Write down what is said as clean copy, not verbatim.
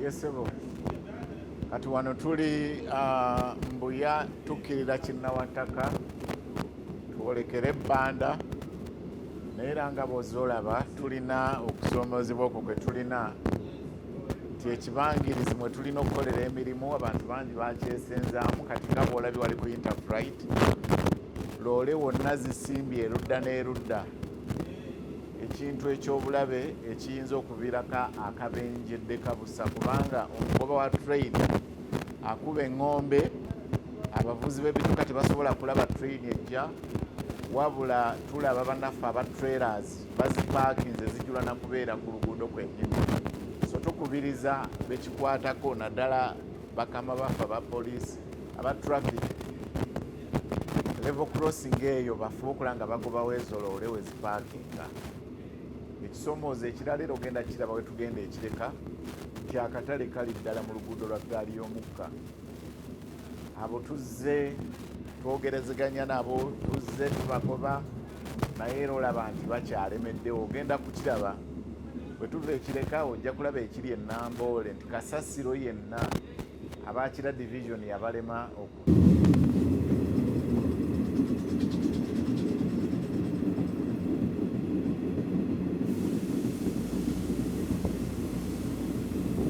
Yesebo kati wano tuli Mbuya tukkirira Kinnawataka twolekere ebbanda naye era nga bw'ozolaba tulina okusoomoozebwa okwo kwe tulina nti ekibangirizi mwe tulina okukolera emirimu abantu bangi bakyesenzaamu kati nga bw'olabye wali ku Interflight loole wonna zisimbye erudda n'erudda ekintu eky'obulabe ekiyinza okuviirako akabenjedde kabusa kubanga omugoba wa train akuba eŋŋombe abavuzi b'ebidduka tebasobola kulaba train ejja wabula tulaba bannaffe aba trailers bazipaakinze zijula na kubeera ku luguudo kwennyini so tukubiriza bekikwatako naddala bakama baffe aba poliisi aba traffic level crossing eyo bafube okulaba nga bagobawo ezo loole we zipaakinga. Ekisoomoozo ekirala era ogenda kiraba we tugenda ekireka nti akatale kali ddala mu luguudo lwa ggaali y'omukka. Abo tuzze twogerezeganya nabo tuzze tubagoba naye era olaba nti bakyalemeddewo. Ogenda kukiraba bwe tuva ekireka ojja kulaba ekiri e Namboole nti kasasiro yenna Abaakira division yabalema